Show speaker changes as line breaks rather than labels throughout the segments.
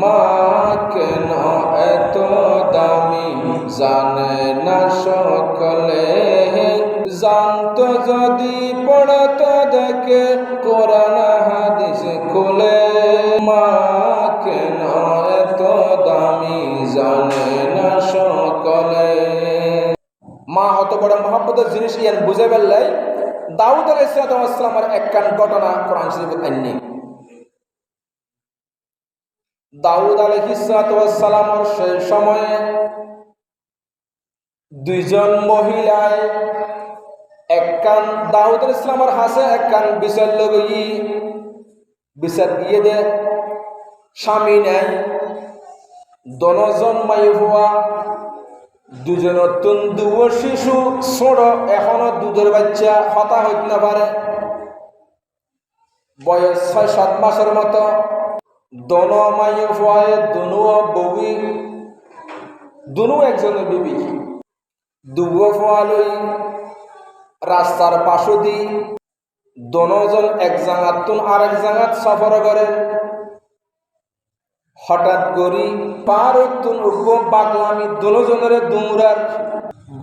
মা কেন এত দামি জানে না সকলে, জানতো যদি পড়তো দেখে কোরআন হাদিস খুলে। মা কেন এত দামি জানে না সকলে। মা অত বড় মহব্বতের জিনিস ইয়ান বুঝে ফেললে দাউদ আলাইহিস সালামের একখান ঘটনা কোরআন শরীফে আননি। দাউদ আলাইহিস সালামের সেই সময়ে দুইজন মহিলায় একখান দাউদ আলাইহিস সালামের হাসে একখান বিচার লগই বিচার দিয়ে দে স্বামী নাই দনজন মাই হওয়া দুজন দুও শিশু ছোট এখনো দুধের বাচ্চা হতা হইতে না পারে, বয়স ৬-৭ মাসের মতো। দন মাই হওয়ায় দনু বউই দনু একজনের বিবি দুবো ফোয়ালই রাস্তার পাশে দি দনজন এক জায়গাত তুন আরেক জায়গাত সফর করে। হঠাৎ করি পার তুন উঠবো বাগলামি দনজনের দৌড়ার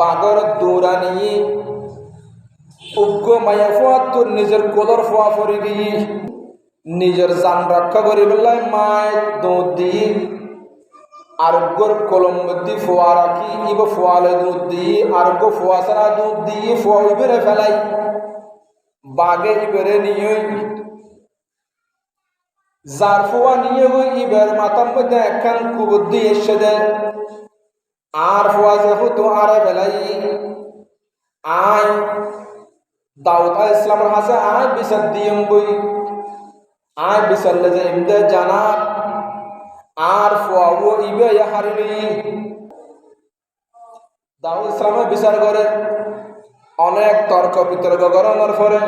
বাগর দৌড়া নিয়ে উগ্র মায়া ফোয়া তোর নিজের কোদর ফোয়া ফরি দিয়ে নিজের জান রক্ষা করি বেলায় মায় দৌড় দিয়ে আরোগ্যর কলম দি ফোয়া রাখি ইব ফোয়ালে দুধ দিয়ে আরোগ্য ফোয়া ছাড়া দুধ দিয়ে ফোয়া ইবেরে ফেলাই বাগে ইবেরে নিয়ে যার ফোয়া নিয়ে ওই ইবের মাথার মধ্যে একখান কুবুর দিয়ে এসে দেয়। আর ফোয়া যেহেতু তো আরে ফেলাই আয় দাউদ আলাইহিস সালামের হাসে আয় বিচার দিয়ে বই আয় বিচারলে যে ইমদে জানা আর ফোয়াও ইবে হারিলি। দাউদ ইসলামের বিচার করে অনেক তর্ক বিতর্ক করানোর পরে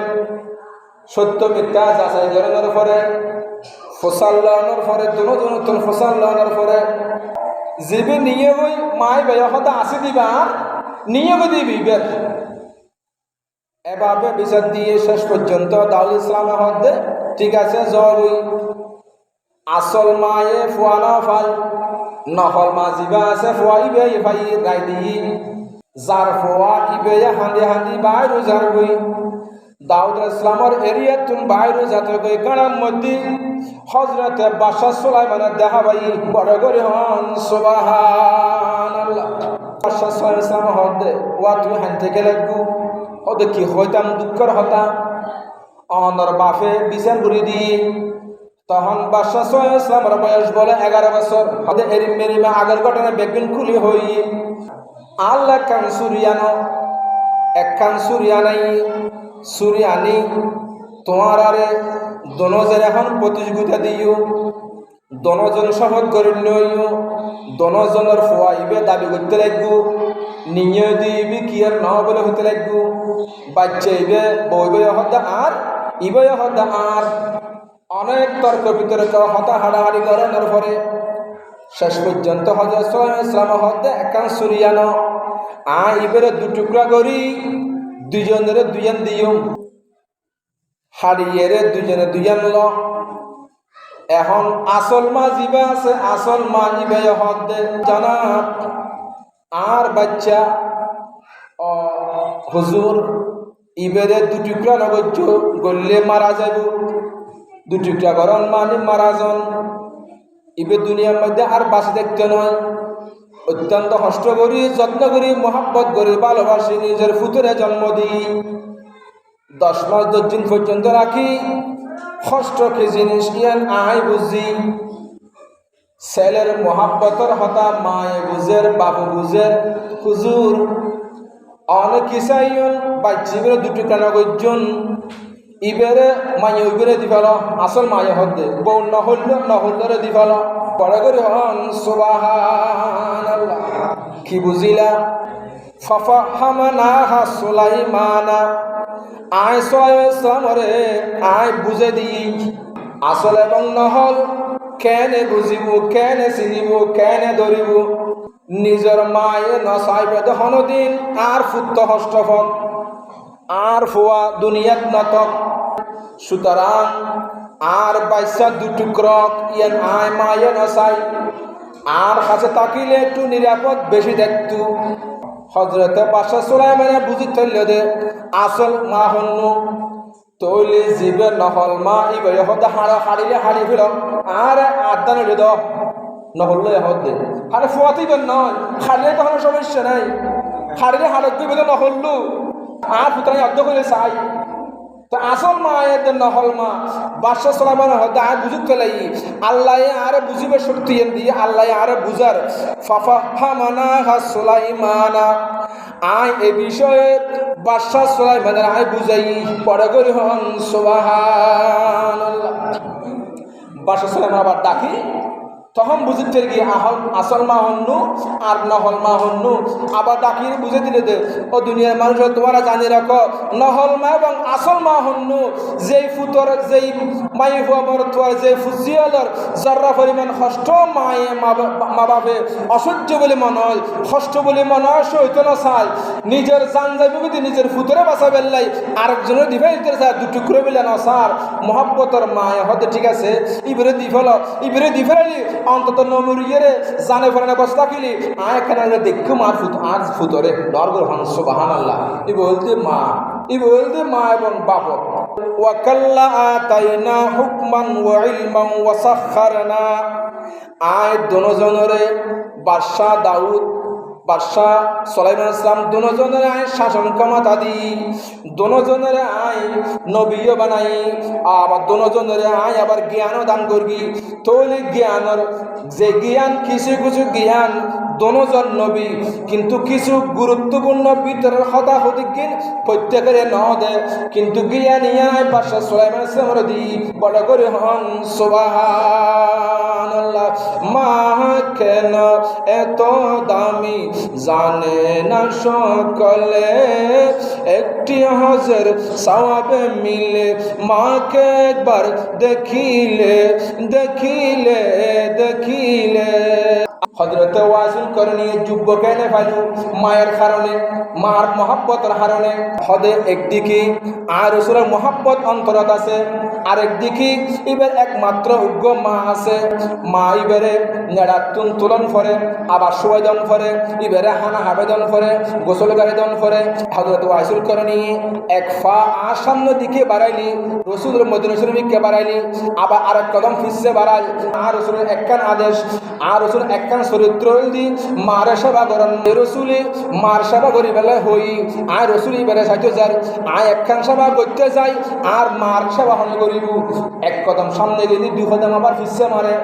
সত্য মিথ্যা যাচাই করানোর পরে ফসাল লাগানোর পরে দুজন ফসাল লাগানোর পরে জিবে নিয়ে ওই মাই বেয়া হতা আসি দিবা নিয়ে দিবি বের এভাবে বিচার দিয়ে শেষ পর্যন্ত দাউদ ইসলামের হদে ঠিক আছে জয় আসল মায়ে ফোয়ানা ফাল নহল মা জিবা আছে ফোয়া ইবে ভাই রাই দি যার ফোয়া ইবে হাঁদি হাঁদি বাইরে যার গই দাউদ আলাইহিস সালামের এরিয়া তুন বাইরে যাতে গই কারাম মধ্যে হযরতে বাদশা সুলাইমানের দেখা ভাই বড় করে হন সুবহানাল্লাহ। বাদশা সুলাইমান হদে ওয়া তুমি হান থেকে লাগু ওদে কি হইতাম দুঃখের হতা অনর বাফে বিচার করে দি। তখন বাদশা সুলাইমানের বয়স বলে 11 বছর। হদে এরিম মেরিমা আগের ঘটনা বেগিন খুলি হই আল্লাহ কান সুরিয়ানো একখান সুরিয়ানাই সুরিয়ানি তোমার আরে দনজের এখন প্রতিযোগিতা দিও দনজন শপথ করে লইও দনজনের ফোয়া ইবে দাবি করতে লাগবো নিয়ে দিবি কি আর ন বলে হতে লাগবো বাচ্চা ইবে বইবে হদা আর ইবে হদা আর অনেক তর্ক বিতর্ক হতা হাড়াহাড়ি করানোর পরে শেষ পর্যন্ত হযরত সাল্লাল্লাহু আলাইহি ওয়াসাল্লাম হদে একখান সুরিয়ানো ইবেরে দু টুকরা করি দুজনের দুজন দিও হাড়িয়েরে দুজনে দুজন ল। এখন আসল মা জিবা আছে আসল মা ইবে হদে জানাব আর বাচ্চা হুজুর ইবেরে দু টুকরা নগজ গললে মারা যাব দু টুকরা করন মানে মারা যান ইবে দুনিয়ার মধ্যে আর বাঁচে দেখতে নয়। অত্যন্ত কষ্ট করি যত্ন করি মহাব্বত করি ভালোবাসি নিজের ফুতুরে জন্ম দিই 10 মাস 10 দিন পর্যন্ত রাখি কষ্ট কি জিনিস ইয়ান আই বুঝি ছেলের মহাব্বতর হতা মায়ে বুঝের বাবু বুঝের হুজুর অনেক কিসাইন বাচ্চিবের দুটো কেন গজন ইবেরে মায়ে ইবেরে দিবাল আসল মায়ে হদে বউ নহল্লরে দিবাল বড় করে হন সুবহানাল্লাহ। কি বুঝিলা ফাফাহামনাহা সুলাইমানা আয় সয়সমরে আয় বুঝে দিই আসল এবং নহল কেনে বুঝিব কেনে চিনিব কেনে ধরিব নিজের মায়ে নসাইবে দহনদিন আর ফুত্ত হষ্টফক আর ফুয়া দুনিয়াত নাটক। সুতরাং আর বাইসা দুটুকরক ইয়ান আয় মা ইয়ান আসাই আর কাছে তাকিলে একটু নিরাপদ বেশি দেখতু হজরতে বাদশাহ সুলাইমানে বুঝি তৈল দে আসল মা হন্নু তৈলি জীবের নহল মা ইবে হতে হাড় হাড়িলে হাড়ি ফিল আর আদান হইল দ নহল হদ দে হাড়ে ফুয়াতিবেন নয় হাড়িলে তখন সমস্যা নাই হাড়িলে হাড়ত দিবে নহল্লু আর সুতরাং অর্ধ করে চাই তো আসল মা এদের নহল মা বাদশাহ সুলাইমান হদে আর বুঝুক পেলাই আল্লাহ আরে বুঝিবে শক্তি দিয়ে আল্লাহ আরে বুঝার ফাফাহামানা সুলাইমানা আয় এ বিষয়ে বাদশাহ সুলাইমানের আয় বুঝাই পড়ে করি হন সুবহানাল্লাহ। বাদশাহ সুলাইমান আবার ডাকি তখন বুঝতে গিয়ে আসল মা হন্নু আর নহল মা হন্নু আবার ডাকিয়ে বুঝে দিলে দে ও দুনিয়ার মানুষ তোমরা জানি রাখো নহল মা এবং আসল মা হন্নু যেই ফুতর যেই মাই হুয়াবর তোর যে ফুজিয়ালর যারা পরিমাণ কষ্ট মায়ে মা বাপে অসহ্য বলে মনে হয় কষ্ট বলে মনে হয় সইত না চাই নিজের জান যাইবে নিজের ফুতরে বাঁচা বেললাই আরেকজনের দিবে চায় দুটুকরো বেলে না সার মহব্বতর মায়ে হতে ঠিক আছে ইবরে দি ফেল ইবরে দি ফেলালি অন্তত নমুরিয়ে জানে ফেলে বস্তা কিলি আয় এখানে দেখো মার আজ ফুতরে ডর হন সুবহানাল্লাহ ই বলতে মা এবং বাপ ওয়াকাল্লা আতাইনা হুকমান ওয়া ইলমান ওয়া সাখখারনা আয় দোনোজনরে বাদশাহ দাউদ বাদশাহ সুলাইমান ইসলাম দোনোজনের আয় শাসন ক্ষমতা দি দোনোজনের আয় নবীও বানাই আবার দোনোজনের আয় আবার জ্ঞানও দান করবি তৈলি জ্ঞানের যে জ্ঞান কিছু কিছু জ্ঞান দোনোজন নবী কিন্তু কিছু গুরুত্বপূর্ণ ভিতরের হতাহতি জ্ঞান প্রত্যেকের ন দে কিন্তু জ্ঞান ইয়ায় বাদশাহ সুলাইমান ইসলামের দি বড় করে হন সুবহানাল্লাহ। মা কেন এত দামি জানে না সকলে একটি হজের সওয়াবে মিলে মাকে একবার দেখিলে দেখিলে দেখিলে হযরতে ওয়াসিল করে নিয়ে যুব্য কেন পাইলু মায়ের কারণে মার মহব্বতের কারণে হদে একদিকে আর রাসূলের মহব্বত অন্তরত আছে আর একদিকে এবার একমাত্র উগ্র মা আছে মা এবারে নেড়াতুন তুলন করে আবার সুবেদন করে এবারে হানা আবেদন করে গোসল গাবেদন করে হযরতে ওয়াসিল করে নিয়ে এক ফা আর সামনে দিকে বাড়াইলি রাসূলের মদিনা শরীফকে বাড়াইলি আবার আরেক কদম ফিসে বাড়াই আর রাসূলের একখান আদেশ আর রাসূলের একখান চরিত্র দি মার সেবা করেন রসুলি মার সেবা করি বেলা হই আর রসুলি বেড়ে সাইতে যার আয় একখান সেবা করতে যাই আর মার সেবা হন করিব এক কদম সামনে গেলি দুই কদম আবার ফিসে মারে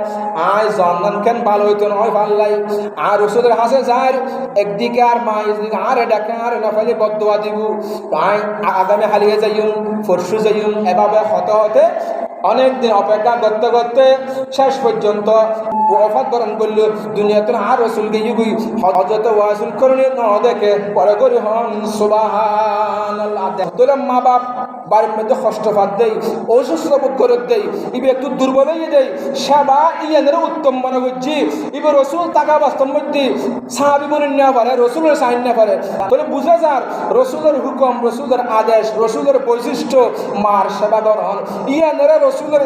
আয় জন্দান কেন ভালো হইতো নয় পাল্লাই আর রসুলের হাসে যায় একদিকে আর মা একদিকে আর ডাকে আর না পাইলে বদদোয়া দিব আয় আগামী হালিয়ে যাইম পরশু যাইম এভাবে হতে হতে অনেকদিন অপেক্ষা করতে করতে শেষ পর্যন্ত ওয়াফাত বরণ করল দুনিয়াতে আর রাসূলকে ইগুই হযরত ওয়াসিল করনি ন দেখে পরে করি হন সুবহানাল্লাহ। দেখলে মা বাপ বাড়ির মধ্যে কষ্ট পাত দেই অসুস্থ বোধ করে দেই ইবে একটু দুর্বল হয়ে দেই সেবা ইয়াদের উত্তম মনে করছি ইবে রাসূল টাকা বাস্তব মধ্যে সাহাবী বলেন না পারে রাসূলের সাইন না পারে তাহলে বুঝা যার রাসূলের হুকুম রাসূলের আদেশ রাসূলের বৈশিষ্ট্য মার সেবা গ্রহণ ইয়াদের রাসূলের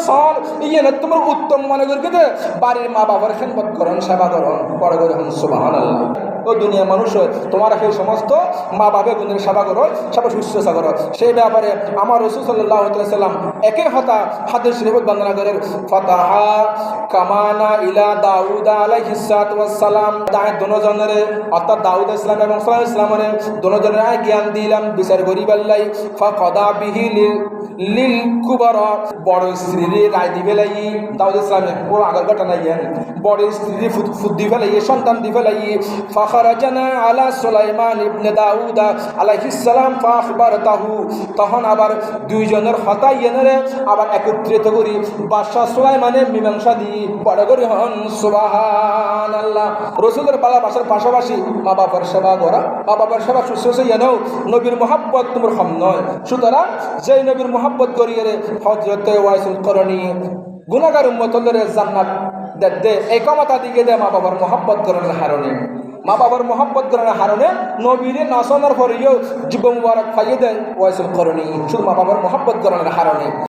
সল ইয়াদের তোমার উত্তম মনে করি বাড়ির মা বাবার খেদমত করেন সেবা করেন বড় করে হন সুবহানাল্লাহ। ও দুনিয়া মানুষ তোমরা সেই সমস্ত মা বাবা গুণের সেবা করো সেবা শুশ্রূষা করো সেই ব্যাপারে আমার রাসূল সাল্লাল্লাহু আলাইহি সাল্লাম একে হতা হাদিস শরীফ বর্ণনা করেন ফাতাহা কামানা ইলা দাউদ আলাইহিস সালাতু ওয়াস সালাম তাই দুজনের অর্থাৎ দাউদ ইসলাম এবং সুলাইমান ইসলামের দুজনের জ্ঞান দিলাম বিচার করিবাল্লাই ফাকাদা বিহি লিল কুবরা বড় স্ত্রীর রায় দিবে লাই দাউদ ইসলামে বড় আগের ঘটনা ইয়ান বড় স্ত্রী ফুদ দিবে লাই সন্তান দিবে লাই ফাখারাজানা আলা সুলাইমান ইবনে দাউদ আলাইহিস সালাম ফাখবারতাহু তখন আবার দুইজনের হতা ইয়ানরে আবার একত্রিত করি বাদশা সুলাইমানের মীমাংসা দি বড় করে হন সুবহানাল্লাহ। রাসূলের ভালোবাসার পাশাপাশি মা বাবার সেবা করা মা বাবার সেবা শুশ্রূষা ইয়ানো নবীর মহব্বত তোমার কম নয় সুতরাং যেই নবীর মহব্বত করিয়ে হযরতে ওয়াসিল করণী গুনাহগার উম্মতদের জান্নাত দে এই ক্ষমতা দিকে দে মা বাবার মহব্বত করার কারণে মা বাবার মহব্বত করার কারণে নবীরে নাসনের পরেও যুব মুবারক পাইয়ে দেয় ওয়াসিল করণী শুধু মা বাবার মহব্বত করার কারণে।